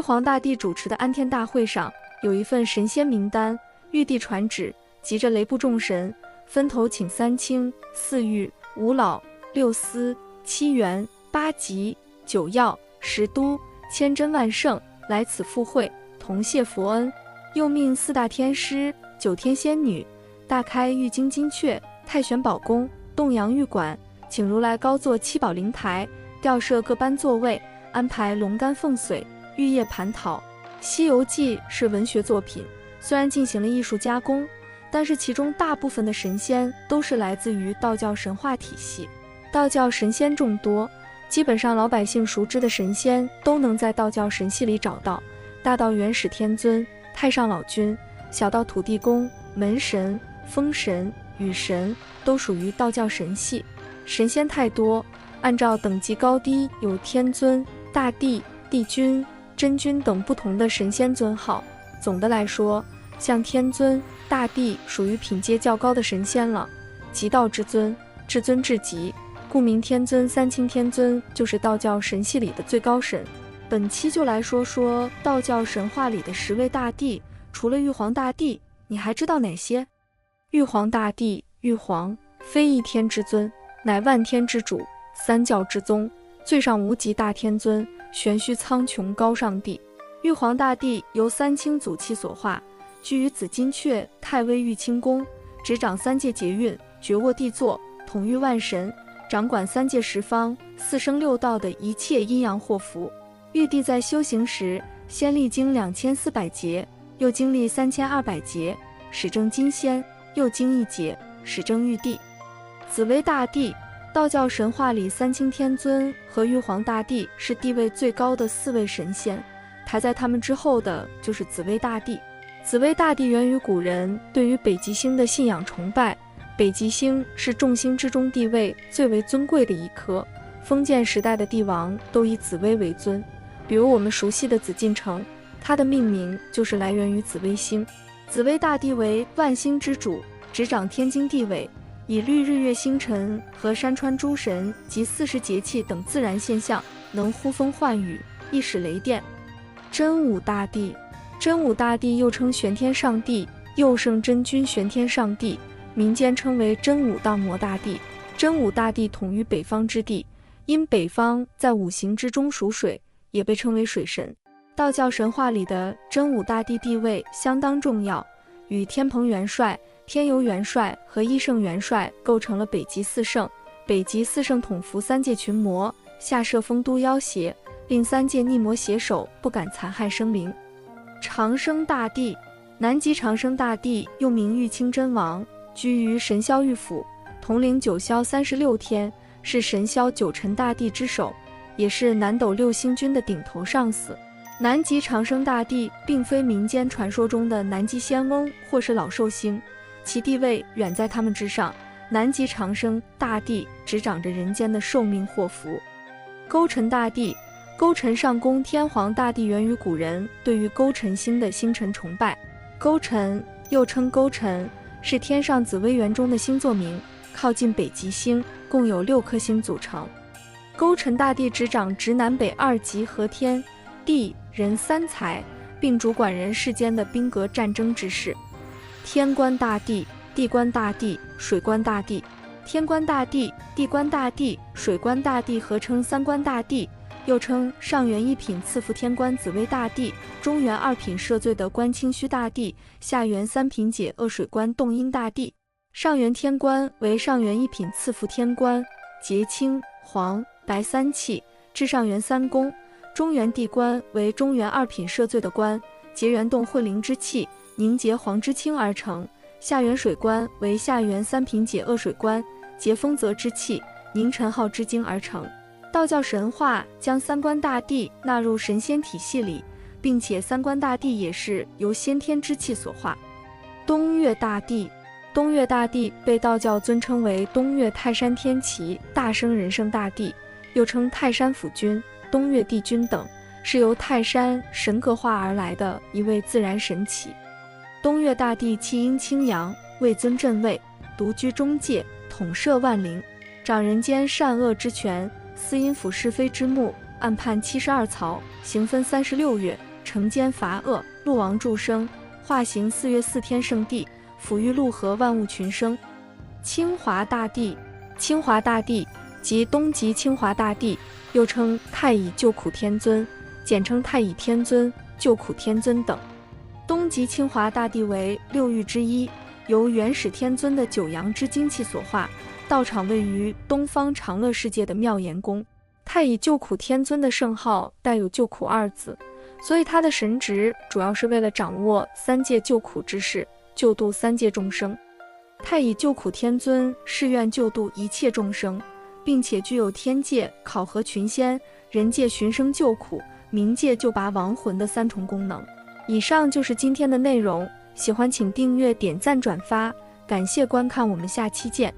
皇大帝主持的安天大会上，有一份神仙名单，玉帝传旨，急着雷部众神，分头请3卿、4御、5老、6司、7元、8极、9要、10都、千真万圣来此赴会，同谢佛恩。又命4大天师、9天仙女大开玉京金阙、太玄宝宫、洞阳玉馆，请如来高坐7宝灵台，调设各班座位，安排龙肝凤髓、玉叶蟠桃。《西游记》是文学作品，虽然进行了艺术加工，但是其中大部分的神仙都是来自于道教神话体系。道教神仙众多，基本上老百姓熟知的神仙都能在道教神系里找到，大到元始天尊、太上老君，小到土地公、门神、风神、雨神，都属于道教神系。神仙太多，按照等级高低有天尊、大帝、帝君、真君等不同的神仙尊号。总的来说，像天尊、大帝属于品阶较高的神仙了，极道至尊，至尊至极，故名天尊。3清天尊就是道教神系里的最高神。本期就来说说道教神话里的10位大帝，除了玉皇大帝，你还知道哪些？玉皇大帝，玉皇，非一天之尊，乃万天之主，三教之宗，最上无极大天尊，玄虚苍穹高上帝。玉皇大帝由3清祖气所化，居于紫金阙太微玉清宫，执掌3界劫运，绝卧帝座，统御万神，掌管3界10方、4生6道的一切阴阳祸福。玉帝在修行时，先历经2400劫，又经历3200劫，始证金仙，又经1劫，始证玉帝。紫微大帝，道教神话里3清天尊和玉皇大帝是地位最高的4位神仙，排在他们之后的就是紫微大帝。紫微大帝源于古人对于北极星的信仰崇拜，北极星是众星之中地位最为尊贵的一颗，封建时代的帝王都以紫微为尊。比如我们熟悉的紫禁城，它的命名就是来源于紫微星。紫微大帝为万星之主，执掌天经地纬，以律日月星辰和山川诸神及40节气等自然现象，能呼风唤雨，一使雷电。真武大帝，真武大帝又称玄天上帝、佑圣真君玄天上帝，民间称为真武荡魔大帝。真武大帝统御北方之地，因北方在5行之中属水，也被称为水神。道教神话里的真武大帝地位相当重要，与天蓬元帅、天游元帅和一圣元帅构成了北极4圣。北极4圣统服3界群魔，下设丰都妖邪，令3界逆魔邪手不敢残害生灵。长生大帝，南极长生大帝又名玉清真王，居于神霄玉府，统领9霄36天，是神霄9辰大帝之首，也是南斗6星君的顶头上司。南极长生大帝并非民间传说中的南极仙翁或是老寿星，其地位远在他们之上。南极长生大帝执掌着人间的寿命祸福。勾陈大帝，勾陈上宫天皇大帝源于古人对于勾陈星的星辰崇拜。勾陈又称勾陈，是天上紫微垣中的星座名，靠近北极星，共有6颗星组成。勾陈大帝执掌直南北2极和天地人3才，并主管人世间的兵革战争之事。天官大帝、地官大帝、水官大帝。天官大帝、地官大帝、水官大帝合称3官大帝，又称上元1品赐福天官紫微大帝，中元2品赦罪的官清虚大帝，下元3品解厄水官洞阴大帝。上元天官为上元1品赐福天官，结青、黄、白3气，至上元3宫。中元地官为中元2品赦罪的官，结元洞混灵之气，凝结黄之清而成。下元水官为下元3品解厄水官，结丰泽之气，凝陈浩之精而成。道教神话将3官大帝纳入神仙体系里，并且3官大帝也是由先天之气所化。东岳大帝，东岳大帝被道教尊称为东岳泰山天齐大生人圣大帝，又称泰山府君、东岳帝君等，是由泰山神格化而来的一位自然神祇。东岳大帝气阴清阳，位尊镇位，独居中界，统摄万灵，掌人间善恶之权，司阴府是非之目，按判72曹，刑分36月，惩奸伐恶，陆王助生，化行4月4天圣地，抚育陆河万物群生。清华大帝，清华大帝即东极清华大帝，又称太乙救苦天尊，简称太乙天尊、救苦天尊等。东极清华大帝为6御之一，由元始天尊的9阳之精气所化，道场位于东方长乐世界的妙严宫。太乙救苦天尊的圣号带有救苦2字，所以他的神职主要是为了掌握3界救苦之事，救度3界众生。太乙救苦天尊誓愿救度一切众生，并且具有天界考核群仙、人界寻声救苦、冥界救拔亡魂的3重功能。以上就是今天的内容，喜欢请订阅、点赞、转发，感谢观看，我们下期见。